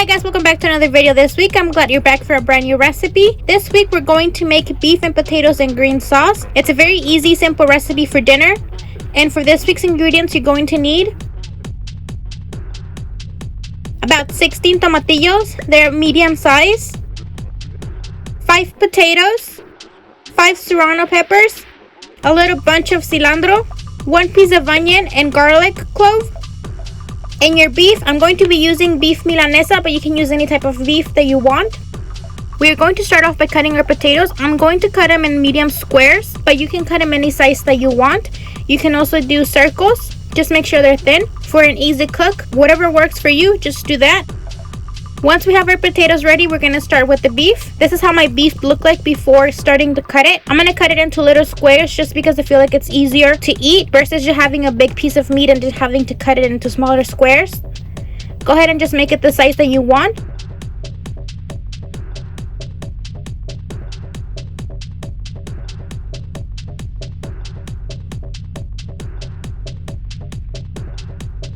Hi guys, welcome back to another video. This week I'm glad you're back for a brand new recipe. This week we're going to make beef and potatoes and green sauce. It's a very easy, simple recipe for dinner. And for this week's ingredients, you're going to need about 16 tomatillos. They're medium size, 5 potatoes, 5 serrano peppers, a little bunch of cilantro, 1 piece of onion and garlic clove. In your beef, I'm going to be using beef milanesa, but you can use any type of beef that you want. We are going to start off by cutting our potatoes. I'm going to cut them in medium squares, but you can cut them any size that you want. You can also do circles. Just make sure they're thin for an easy cook. Whatever works for you, just do that. Once we have our potatoes ready, we're going to start with the beef. This is how my beef looked like before starting to cut it. I'm going to cut it into little squares just because I feel like it's easier to eat versus just having a big piece of meat and just having to cut it into smaller squares. Go ahead and just make it the size that you want.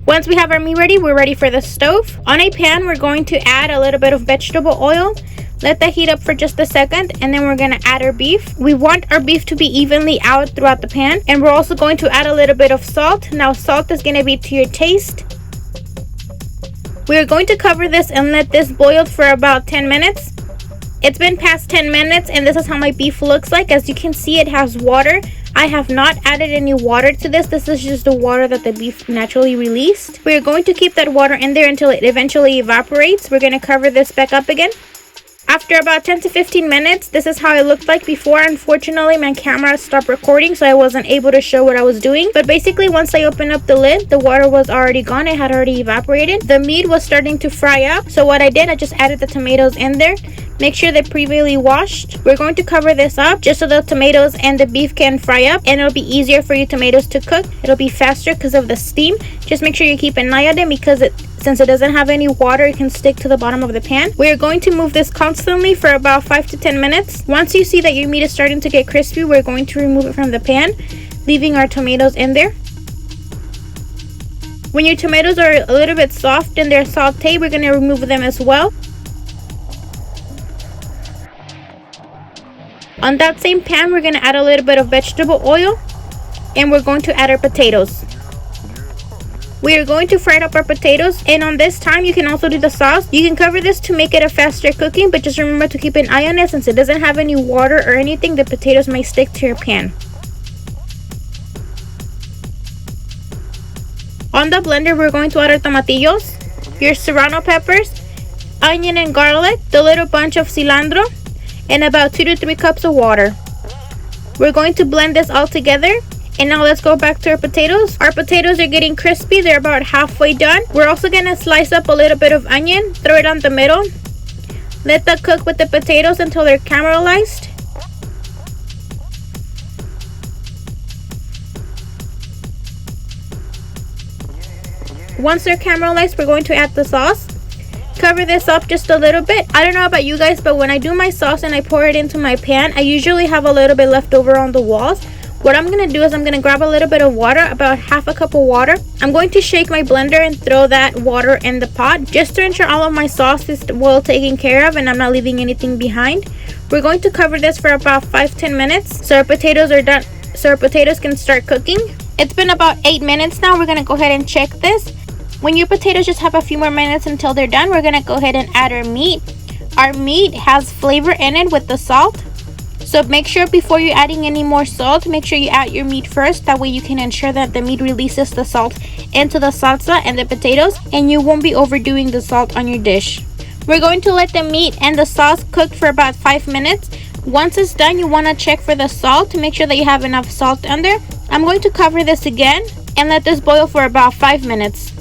Once we have our meat ready, we're ready for the stove. On a pan, we're going to add a little bit of vegetable oil. Let that heat up for just a second, and then we're going to add our beef. We want our beef to be evenly out throughout the pan, and we're also going to add a little bit of salt. Now, salt is going to be to your taste. We're going to cover this and let this boil for about 10 minutes. It's been past 10 minutes, and this is how my beef looks like. As you can see, it has water. I have not added any water to this. This is just the water that the beef naturally released. We're going to keep that water in there until it eventually evaporates. We're going to cover this back up again. After about 10 to 15 minutes, this is how it looked like before. Unfortunately, my camera stopped recording, so I wasn't able to show what I was doing. But basically, once I opened up the lid, the water was already gone. It had already evaporated. The meat was starting to fry up. So what I did, I just added the tomatoes in there. Make sure they're previously washed. We're going to cover this up just so the tomatoes and the beef can fry up, and it'll be easier for your tomatoes to cook. It'll be faster because of the steam. Just make sure you keep an eye on it because since it doesn't have any water, it can stick to the bottom of the pan. We're going to move this constantly for about 5 to 10 minutes. Once you see that your meat is starting to get crispy, we're going to remove it from the pan, leaving our tomatoes in there. When your tomatoes are a little bit soft and they're sauteed, we're going to remove them as well. On that same pan, we're going to add a little bit of vegetable oil, and we're going to add our potatoes. We are going to fry up our potatoes, and on this time, you can also do the sauce. You can cover this to make it a faster cooking, but just remember to keep an eye on it. Since it doesn't have any water or anything, the potatoes may stick to your pan. On the blender, we're going to add our tomatillos, your serrano peppers, onion and garlic, the little bunch of cilantro, and about 2 to 3 cups of water. We're going to blend this all together. And now let's go back to our potatoes. Our potatoes are getting crispy. They're about halfway done. We're also going to slice up a little bit of onion, throw it on the middle. Let that cook with the potatoes until they're caramelized. Once they're caramelized, we're going to add the sauce. Cover this up just a little bit. I don't know about you guys, but when I do my sauce and I pour it into my pan, I usually have a little bit left over on the walls. What I'm going to do is I'm going to grab a little bit of water, about half a cup of water. I'm going to shake my blender and throw that water in the pot just to ensure all of my sauce is well taken care of and I'm not leaving anything behind. We're going to cover this for about 5-10 minutes so our potatoes are done, so our potatoes can start cooking. It's been about 8 minutes now. We're going to go ahead and check this. When your potatoes just have a few more minutes until they're done, we're going to go ahead and add our meat. Our meat has flavor in it with the salt. So make sure before you're adding any more salt, make sure you add your meat first. That way you can ensure that the meat releases the salt into the salsa and the potatoes, and you won't be overdoing the salt on your dish. We're going to let the meat and the sauce cook for about 5 minutes. Once it's done, you want to check for the salt to make sure that you have enough salt under. I'm going to cover this again and let this boil for about 5 minutes.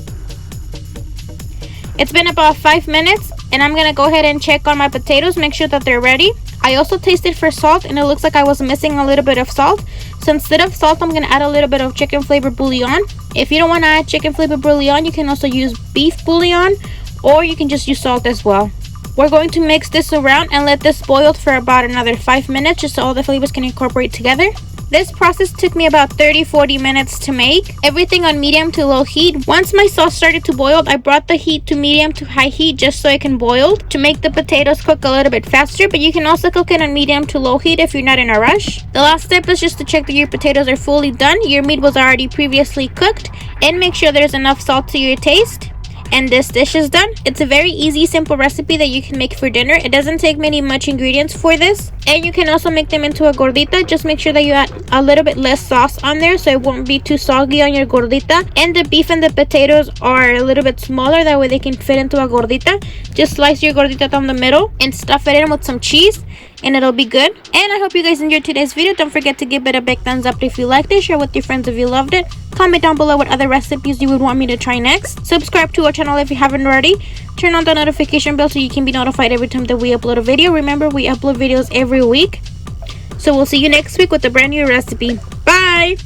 It's been about 5 minutes, and I'm going to go ahead and check on my potatoes, make sure that they're ready. I also tasted for salt, and it looks like I was missing a little bit of salt. So instead of salt, I'm going to add a little bit of chicken flavor bouillon. If you don't want to add chicken flavor bouillon, you can also use beef bouillon, or you can just use salt as well. We're going to mix this around and let this boil for about another 5 minutes just so all the flavors can incorporate together. This process took me about 30-40 minutes to make. Everything on medium to low heat. Once my sauce started to boil, I brought the heat to medium to high heat just so it can boil to make the potatoes cook a little bit faster, but you can also cook it on medium to low heat if you're not in a rush. The last step is just to check that your potatoes are fully done, your meat was already previously cooked, and make sure there's enough salt to your taste. And this dish is done. It's a very easy, simple recipe that you can make for dinner. It doesn't take much ingredients for this. And you can also make them into a gordita. Just make sure that you add a little bit less sauce on there so it won't be too soggy on your gordita. And the beef and the potatoes are a little bit smaller. That way they can fit into a gordita. Just slice your gordita down the middle and stuff it in with some cheese, and it'll be good. And I hope you guys enjoyed today's video. Don't forget to give it a big thumbs up if you liked it. Share with your friends if you loved it. Comment down below what other recipes you would want me to try next. Subscribe to our channel if you haven't already. Turn on the notification bell so you can be notified every time that we upload a video. Remember, we upload videos every week. So we'll see you next week with a brand new recipe. Bye!